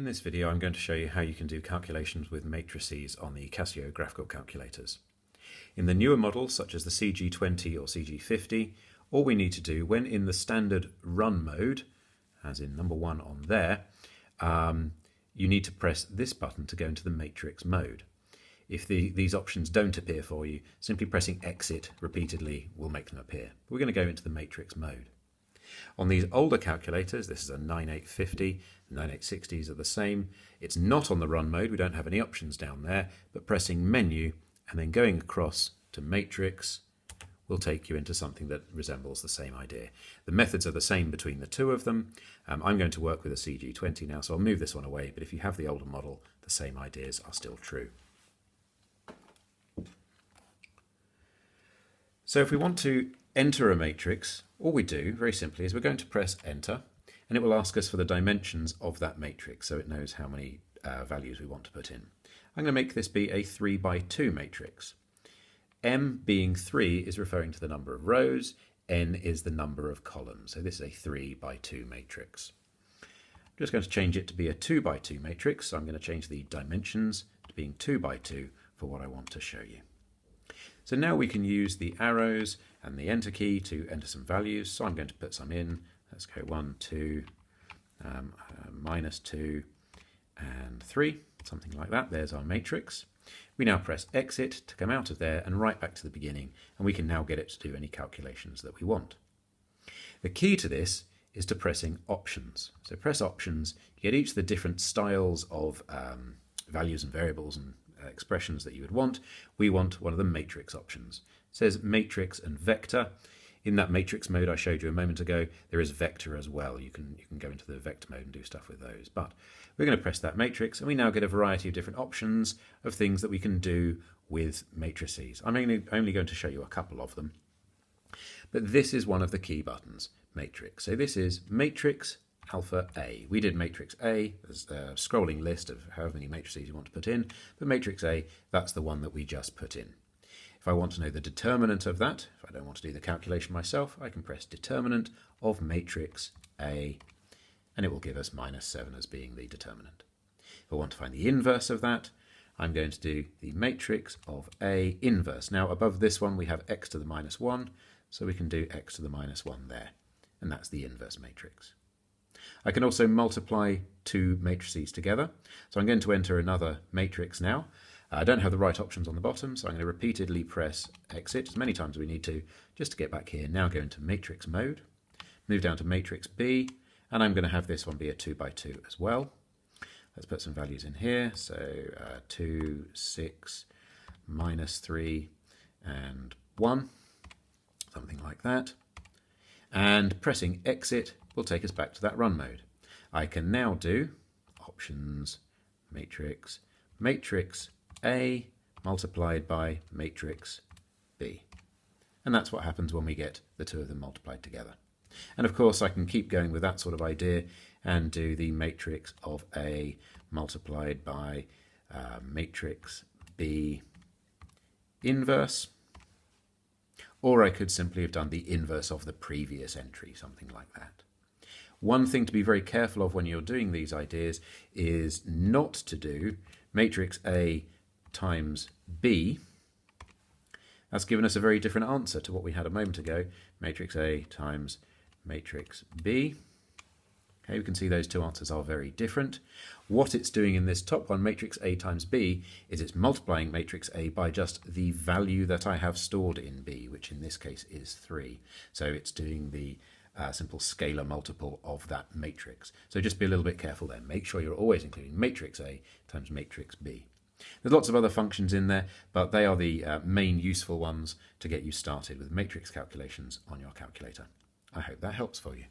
In this video I'm going to show you how you can do calculations with matrices on the Casio graphical calculators. In the newer models such as the CG20 or CG50, all we need to do when in the standard run mode, as in number 1 on there, you need to press this button to go into the matrix mode. If these options don't appear for you, simply pressing exit repeatedly will make them appear. We're going to go into the matrix mode. On these older calculators, this is a 9850, 9860s are the same. It's not on the run mode, we don't have any options down there, but pressing menu and then going across to matrix will take you into something that resembles the same idea. The methods are the same between the two of them. I'm going to work with a CG20 now, so I'll move this one away, but if you have the older model, the same ideas are still true. So if we want to enter a matrix, all we do, very simply, is we're going to press enter, and it will ask us for the dimensions of that matrix, so it knows how many values we want to put in. I'm going to make this be a 3 by 2 matrix. M being 3 is referring to the number of rows, N is the number of columns, so this is a 3 by 2 matrix. I'm just going to change it to be a 2 by 2 matrix, so I'm going to change the dimensions to being 2 by 2 for what I want to show you. So now we can use the arrows and the enter key to enter some values. So I'm going to put some in. Let's go 1, 2, -2 and 3, something like that. There's our matrix. We now press exit to come out of there and right back to the beginning, and we can now get it to do any calculations that we want. The key to this is to pressing options. So press options, you get each of the different styles of values and variables and expressions that you would want. We want one of the matrix options. It says matrix and vector. In that matrix mode I showed you a moment ago, there is vector as well. You can go into the vector mode and do stuff with those. But we're going to press that matrix, and we now get a variety of different options of things that we can do with matrices. I'm only going to show you a couple of them. But this is one of the key buttons, matrix. So this is matrix alpha A. We did matrix A, there's a scrolling list of however many matrices you want to put in, but matrix A, that's the one that we just put in. If I want to know the determinant of that, if I don't want to do the calculation myself, I can press determinant of matrix A, and it will give us -7 as being the determinant. If I want to find the inverse of that, I'm going to do the matrix of A inverse. Now above this one we have x to the -1, so we can do x to the -1 there, and that's the inverse matrix. I can also multiply two matrices together. So I'm going to enter another matrix now. I don't have the right options on the bottom, so I'm going to repeatedly press exit as many times as we need to just to get back here. Now go into matrix mode, move down to matrix B, and I'm going to have this one be a 2 by 2 as well. Let's put some values in here. So 2, 6, -3, and 1, something like that. And pressing exit will take us back to that run mode. I can now do options, matrix, matrix A multiplied by matrix B. And that's what happens when we get the two of them multiplied together. And of course I can keep going with that sort of idea and do the matrix of A multiplied by matrix B inverse. Or I could simply have done the inverse of the previous entry, something like that. One thing to be very careful of when you're doing these ideas is not to do matrix A times B. That's given us a very different answer to what we had a moment ago. Matrix A times matrix B. Okay, we can see those two answers are very different. What it's doing in this top one, matrix A times B, is it's multiplying matrix A by just the value that I have stored in B, which in this case is 3. So it's doing the simple scalar multiple of that matrix. So just be a little bit careful there. Make sure you're always including matrix A times matrix B. There's lots of other functions in there, but they are the main useful ones to get you started with matrix calculations on your calculator. I hope that helps for you.